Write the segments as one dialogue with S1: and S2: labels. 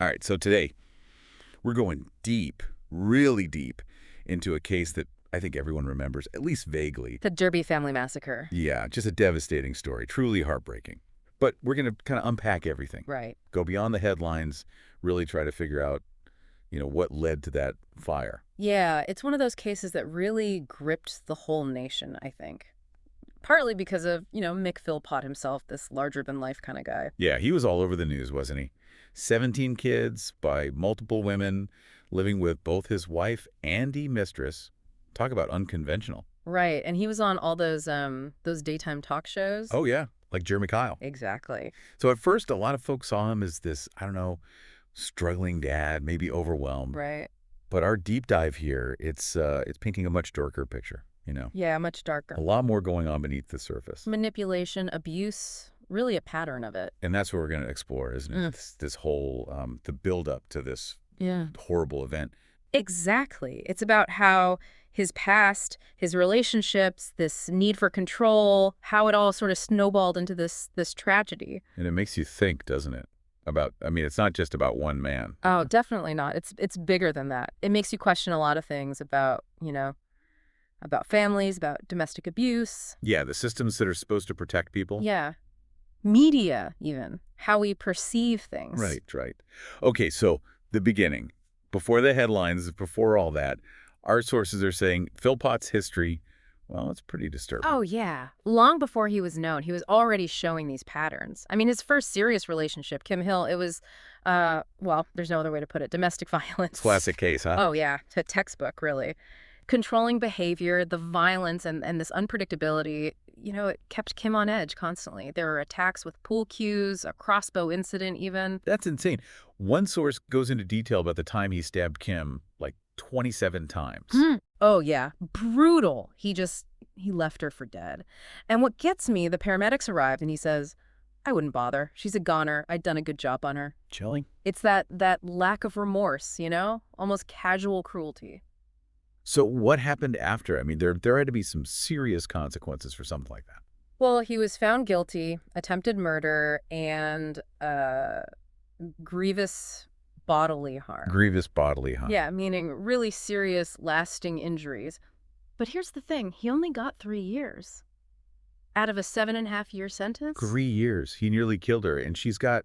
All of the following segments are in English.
S1: All right, so today we're going deep, really deep, into a case that I think everyone remembers, at least vaguely.
S2: The Derby family massacre.
S1: Yeah, just a devastating story, truly heartbreaking. But we're going to kind of unpack everything.
S2: Right.
S1: Go beyond the headlines, really try to figure out, what led to that fire.
S2: Yeah, it's one of those cases that really gripped the whole nation, I think. Partly because of, Mick Philpott himself, this larger-than-life kind of guy.
S1: Yeah, he was all over the news, wasn't he? 17 kids by multiple women, living with both his wife and mistress. Talk about unconventional.
S2: Right, and he was on all those daytime talk shows.
S1: Oh, yeah, like Jeremy Kyle.
S2: Exactly.
S1: So at first, a lot of folks saw him as this, I don't know, struggling dad, maybe overwhelmed.
S2: Right.
S1: But our deep dive here, it's painting a much darker picture,
S2: Yeah, much darker.
S1: A lot more going on beneath the surface.
S2: Manipulation, abuse, really a pattern of it.
S1: And that's what we're going to explore, isn't it? This whole, the build-up to this horrible event.
S2: Exactly. It's about how his past, his relationships, this need for control, how it all sort of snowballed into this tragedy.
S1: And it makes you think, doesn't it? It's not just about one man.
S2: Oh, definitely not. It's bigger than that. It makes you question a lot of things about, about families, about domestic abuse.
S1: Yeah, the systems that are supposed to protect people.
S2: Yeah. Media, even. How we perceive things.
S1: Right. Okay, so the beginning. Before the headlines, before all that, our sources are saying Philpott's history, well, it's pretty disturbing.
S2: Oh, yeah. Long before he was known, he was already showing these patterns. I mean, his first serious relationship, Kim Hill, it was, there's no other way to put it, domestic violence.
S1: Classic case, huh?
S2: Oh, yeah. A textbook, really. Controlling behavior, the violence, and this unpredictability, it kept Kim on edge constantly. There were attacks with pool cues, a crossbow incident even.
S1: That's insane. One source goes into detail about the time he stabbed Kim, like 27 times.
S2: Oh, yeah. Brutal. He left her for dead. And what gets me, the paramedics arrived and he says, I wouldn't bother. She's a goner. I'd done a good job on her.
S1: Chilling.
S2: It's that lack of remorse, almost casual cruelty.
S1: So what happened after? I mean, there had to be some serious consequences for something like that.
S2: Well, he was found guilty, attempted murder, and grievous bodily harm.
S1: Grievous bodily harm.
S2: Yeah, meaning really serious, lasting injuries. But here's the thing. He only got 3 years out of a 7.5-year sentence.
S1: 3 years. He nearly killed her, and she's got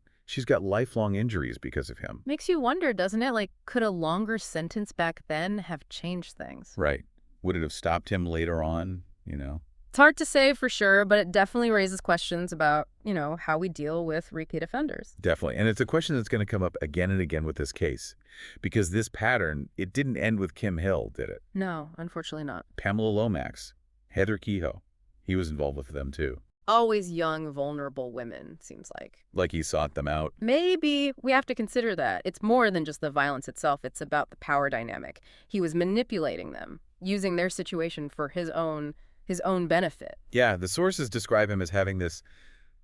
S1: lifelong injuries because of him.
S2: Makes you wonder, doesn't it? Like, could a longer sentence back then have changed things?
S1: Right. Would it have stopped him later on,
S2: It's hard to say for sure, but it definitely raises questions about, how we deal with repeat offenders.
S1: Definitely. And it's a question that's going to come up again and again with this case. Because this pattern, it didn't end with Kim Hill, did it?
S2: No, unfortunately not.
S1: Pamela Lomax, Heather Kehoe, he was involved with them too.
S2: Always young, vulnerable women, seems like.
S1: Like he sought them out.
S2: Maybe we have to consider that. It's more than just the violence itself. It's about the power dynamic. He was manipulating them, using their situation for his own benefit.
S1: Yeah, the sources describe him as having this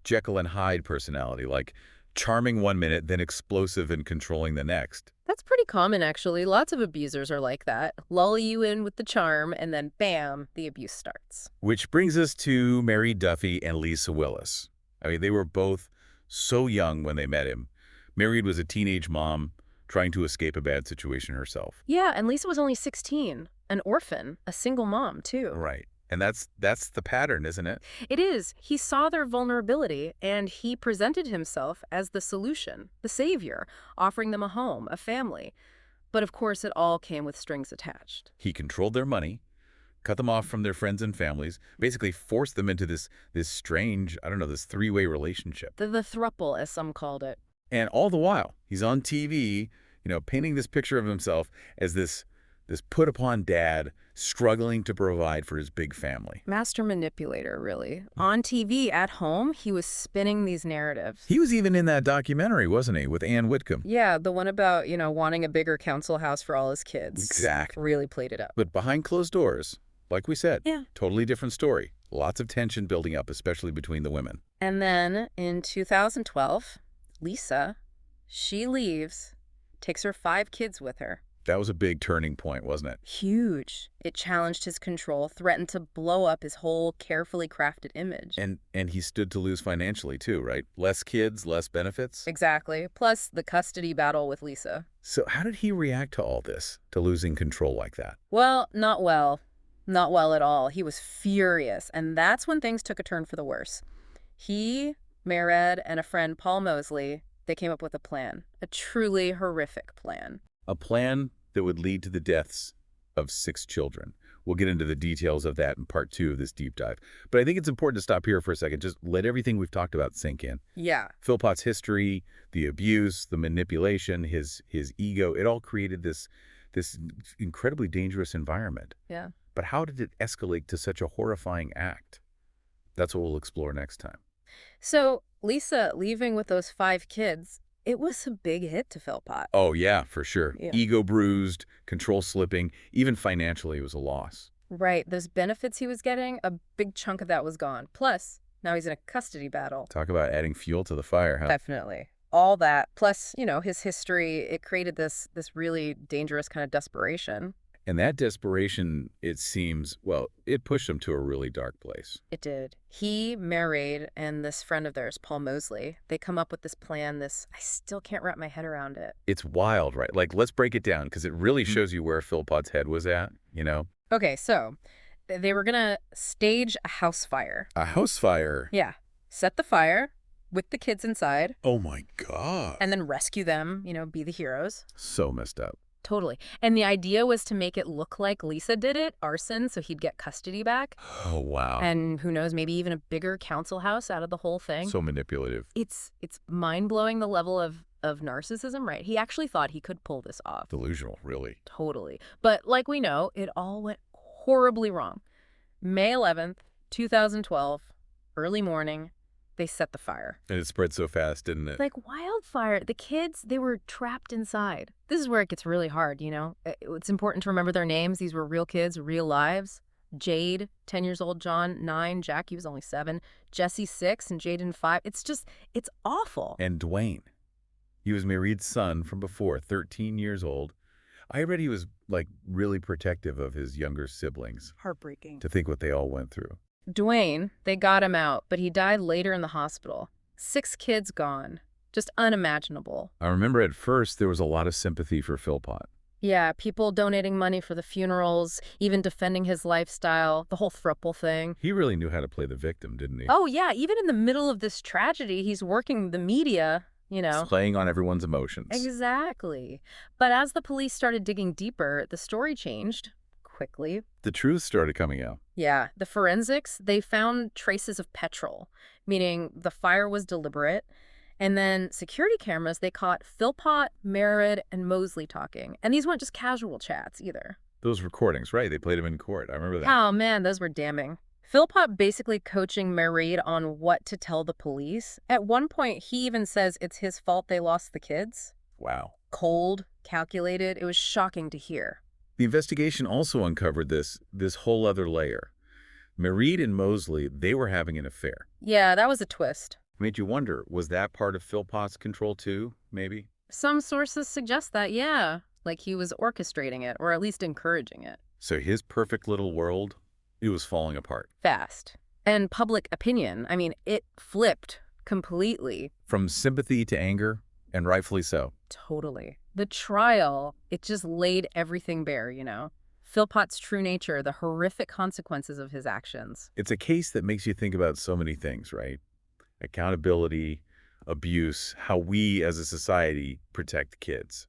S1: Jekyll and Hyde personality, like charming one minute, then explosive and controlling the next.
S2: That's pretty common, actually. Lots of abusers are like that. Lull you in with the charm, and then bam, the abuse starts.
S1: Which brings us to Mary Duffy and Lisa Willis. I mean, they were both so young when they met him. Mary was a teenage mom trying to escape a bad situation herself.
S2: Yeah, and Lisa was only 16, an orphan, a single mom, too.
S1: Right. And that's the pattern, isn't it?
S2: It is. He saw their vulnerability, and he presented himself as the solution, the savior, offering them a home, a family. But of course, it all came with strings attached.
S1: He controlled their money, cut them off from their friends and families, basically forced them into this strange, this three-way relationship.
S2: The throuple, as some called it.
S1: And all the while, he's on TV, painting this picture of himself as this put-upon dad struggling to provide for his big family.
S2: Master manipulator, really. On TV, at home, he was spinning these narratives.
S1: He was even in that documentary, wasn't he, with Ann Whitcomb?
S2: Yeah, the one about, wanting a bigger council house for all his kids.
S1: Exactly.
S2: Really played it up.
S1: But behind closed doors, like we said,
S2: yeah,
S1: totally different story. Lots of tension building up, especially between the women.
S2: And then in 2012, Lisa, she leaves, takes her 5 kids with her.
S1: That was a big turning point, wasn't it?
S2: Huge. It challenged his control, threatened to blow up his whole carefully crafted image.
S1: And he stood to lose financially too, right? Less kids, less benefits.
S2: Exactly. Plus the custody battle with Lisa.
S1: So how did he react to all this, to losing control like that?
S2: Well, not well. Not well at all. He was furious, and that's when things took a turn for the worse. He, Mered, and a friend, Paul Mosley, they came up with a plan. A truly horrific plan.
S1: A plan that would lead to the deaths of 6 children. We'll get into the details of that in part 2 of this deep dive. But I think it's important to stop here for a second. Just let everything we've talked about sink in.
S2: Yeah.
S1: Philpott's history, the abuse, the manipulation, his ego, it all created this incredibly dangerous environment.
S2: Yeah.
S1: But how did it escalate to such a horrifying act? That's what we'll explore next time.
S2: So Lisa leaving with those 5 kids, it was a big hit to Philpott.
S1: Oh, yeah, for sure.
S2: Yeah.
S1: Ego bruised, control slipping, even financially it was a loss.
S2: Right. Those benefits he was getting, a big chunk of that was gone. Plus, now he's in a custody battle.
S1: Talk about adding fuel to the fire, huh?
S2: Definitely. All that. Plus, his history, it created this really dangerous kind of desperation.
S1: And that desperation, it seems, well, it pushed him to a really dark place.
S2: It did. He, Married, and this friend of theirs, Paul Mosley, they come up with this plan, I still can't wrap my head around it.
S1: It's wild, right? Like, let's break it down, because it really shows you where Philpott's head was at, you know?
S2: Okay, so they were going to stage a house fire.
S1: A house fire?
S2: Yeah. Set the fire with the kids inside.
S1: Oh, my God.
S2: And then rescue them, be the heroes.
S1: So messed up.
S2: Totally. And the idea was to make it look like Lisa did it, arson, so he'd get custody back.
S1: Oh, wow.
S2: And who knows, maybe even a bigger council house out of the whole thing.
S1: So manipulative.
S2: It's mind-blowing, the level of narcissism, right? He actually thought he could pull this off.
S1: Delusional, really.
S2: Totally. But like we know, it all went horribly wrong. May 11th, 2012, early morning, they set the fire.
S1: And it spread so fast, didn't it?
S2: Like wildfire. The kids, they were trapped inside. This is where it gets really hard, It's important to remember their names. These were real kids, real lives. Jade, 10 years old, John, 9, Jack, he was only 7, Jesse, 6, and Jaden, 5. It's awful.
S1: And Dwayne. He was Mary's son from before, 13 years old. I read he was, like, really protective of his younger siblings.
S2: Heartbreaking.
S1: To think what they all went through.
S2: Dwayne, they got him out, but he died later in the hospital. 6 kids gone. Just unimaginable.
S1: I remember at first there was a lot of sympathy for Philpott.
S2: Yeah, people donating money for the funerals, even defending his lifestyle, the whole throuple thing.
S1: He really knew how to play the victim, didn't he?
S2: Oh, yeah, even in the middle of this tragedy, he's working the media,
S1: Playing on everyone's emotions.
S2: Exactly. But as the police started digging deeper, the story changed quickly.
S1: The truth started coming out.
S2: Yeah, the forensics, they found traces of petrol, meaning the fire was deliberate. And then security cameras, they caught Philpott, Merritt, and Mosley talking. And these weren't just casual chats either.
S1: Those recordings, right? They played them in court. I remember that.
S2: Oh, man, those were damning. Philpott basically coaching Merritt on what to tell the police. At one point, he even says it's his fault they lost the kids.
S1: Wow.
S2: Cold, calculated. It was shocking to hear.
S1: The investigation also uncovered this whole other layer. Merritt and Mosley, they were having an affair.
S2: Yeah, that was a twist.
S1: Made you wonder, was that part of Philpott's control too, maybe?
S2: Some sources suggest that, yeah. Like he was orchestrating it, or at least encouraging it.
S1: So his perfect little world, it was falling apart.
S2: Fast. And public opinion, it flipped completely.
S1: From sympathy to anger, and rightfully so.
S2: Totally. The trial, it just laid everything bare, Philpott's true nature, the horrific consequences of his actions.
S1: It's a case that makes you think about so many things, right? Accountability, abuse, how we as a society protect kids.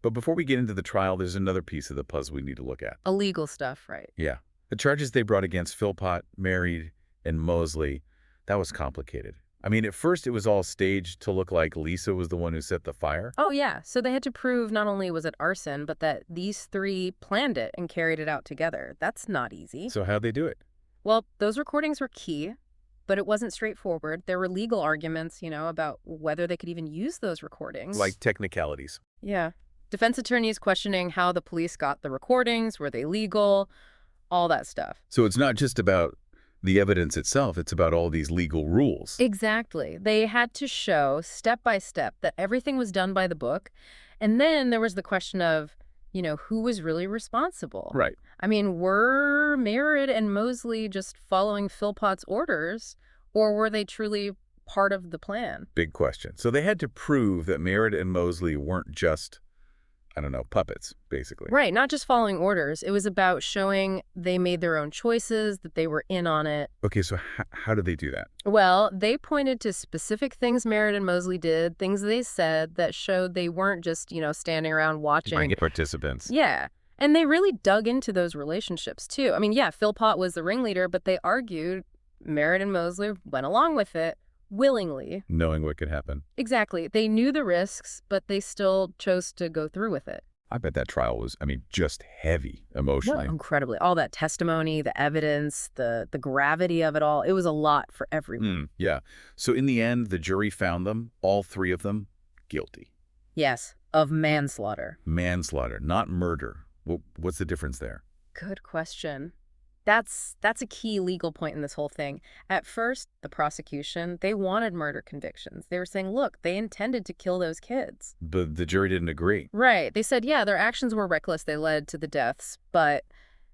S1: But before we get into the trial, there's another piece of the puzzle we need to look at.
S2: Illegal stuff, right?
S1: Yeah. The charges they brought against Philpott, Merritt, and Mosley, that was complicated. At first it was all staged to look like Lisa was the one who set the fire.
S2: Oh, yeah. So they had to prove not only was it arson, but that these 3 planned it and carried it out together. That's not easy.
S1: So how'd they do it?
S2: Well, those recordings were key, but it wasn't straightforward. There were legal arguments, about whether they could even use those recordings.
S1: Like technicalities.
S2: Yeah. Defense attorneys questioning how the police got the recordings, were they legal, all that stuff.
S1: So it's not just about The evidence itself, it's about all these legal rules.
S2: Exactly. They had to show step by step that everything was done by the book. And then there was the question of, who was really responsible?
S1: Right.
S2: I mean, were Merritt and Mosley just following Philpott's orders, or were they truly part of the plan?
S1: Big question. So they had to prove that Merritt and Mosley weren't just, I don't know, puppets, basically.
S2: Right, not just following orders. It was about showing they made their own choices, that they were in on it.
S1: Okay, so how did they do that?
S2: Well, they pointed to specific things Merritt and Mosley did, things they said that showed they weren't just, standing around watching.
S1: Participants.
S2: Yeah. And they really dug into those relationships, too. I mean, yeah, Philpott was the ringleader, but they argued Merritt and Mosley went along with it willingly.
S1: Knowing what could happen.
S2: Exactly. They knew the risks, but they still chose to go through with it.
S1: I bet that trial was, just heavy
S2: Well,
S1: emotionally.
S2: incredibly. All that testimony, the evidence, the gravity of it all, it was a lot for everyone.
S1: Yeah. So in the end, the jury found them, all three of them, guilty.
S2: Yes, of manslaughter.
S1: Manslaughter, not murder. Well, what's the difference there?
S2: Good question. That's a key legal point in this whole thing. At first, the prosecution, they wanted murder convictions. They were saying, look, they intended to kill those kids.
S1: But the jury didn't agree.
S2: Right. They said, yeah, their actions were reckless. They led to the deaths, but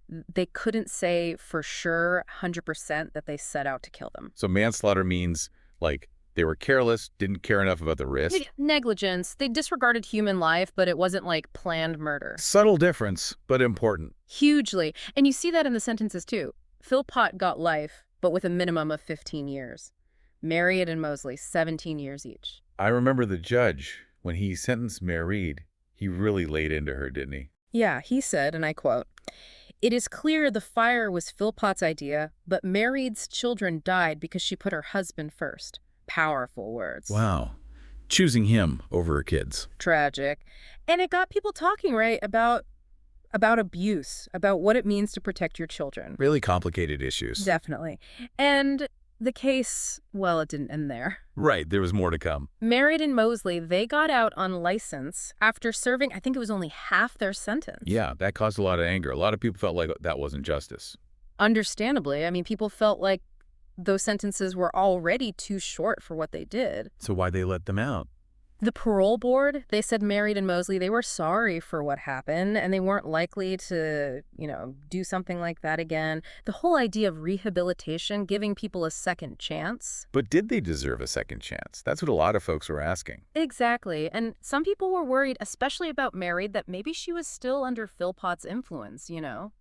S2: they couldn't say for sure 100% that they set out to kill them.
S1: So manslaughter means, like, they were careless, didn't care enough about the risk.
S2: Negligence. They disregarded human life, but it wasn't like planned murder.
S1: Subtle difference, but important.
S2: Hugely. And you see that in the sentences, too. Philpott got life, but with a minimum of 15 years. Merritt and Mosley, 17 years each.
S1: I remember the judge, when he sentenced Merritt, he really laid into her, didn't he?
S2: Yeah, he said, and I quote, "It is clear the fire was Philpott's idea, but Merritt's children died because she put her husband first." Powerful words.
S1: Wow. Choosing him over her kids.
S2: Tragic. And it got people talking, right, about abuse, about what it means to protect your children.
S1: Really complicated issues.
S2: Definitely. And the case, well, it didn't end there.
S1: Right, there was more to come.
S2: Merritt and Mosley, they got out on license after serving, I think it was only half their sentence.
S1: Yeah, that caused a lot of anger. A lot of people felt like that wasn't justice.
S2: Understandably. I mean, people felt like those sentences were already too short for what they did.
S1: So why'd they let them out?
S2: The parole board, they said Merritt and Mosley, they were sorry for what happened, and they weren't likely to, do something like that again. The whole idea of rehabilitation, giving people a second chance.
S1: But did they deserve a second chance? That's what a lot of folks were asking.
S2: Exactly. And some people were worried, especially about Merritt, that maybe she was still under Philpott's influence,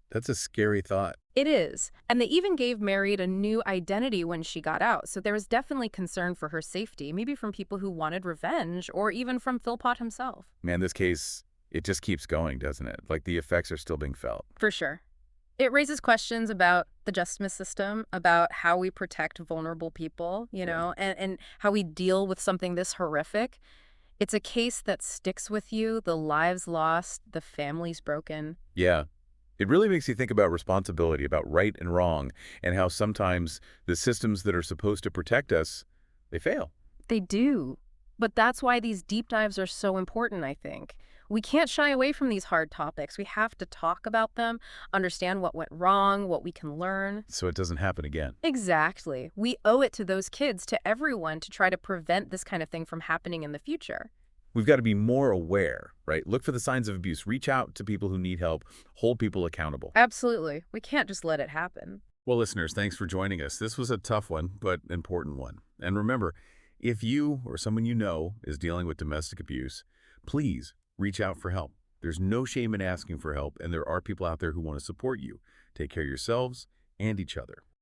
S1: That's a scary thought.
S2: It is. And they even gave Merritt a new identity when she got out. So there was definitely concern for her safety, maybe from people who wanted revenge or even from Philpott himself.
S1: Man, this case, it just keeps going, doesn't it? Like the effects are still being felt.
S2: For sure. It raises questions about the justice system, about how we protect vulnerable people, and how we deal with something this horrific. It's a case that sticks with you, the lives lost, the families broken.
S1: Yeah. It really makes you think about responsibility, about right and wrong, and how sometimes the systems that are supposed to protect us, they fail.
S2: They do. But that's why these deep dives are so important, I think. We can't shy away from these hard topics. We have to talk about them, understand what went wrong, what we can learn.
S1: So it doesn't happen again.
S2: Exactly. We owe it to those kids, to everyone, to try to prevent this kind of thing from happening in the future.
S1: We've got to be more aware, right? Look for the signs of abuse. Reach out to people who need help. Hold people accountable.
S2: Absolutely. We can't just let it happen.
S1: Well, listeners, thanks for joining us. This was a tough one, but important one. And remember, if you or someone you know is dealing with domestic abuse, please reach out for help. There's no shame in asking for help, and there are people out there who want to support you. Take care of yourselves and each other.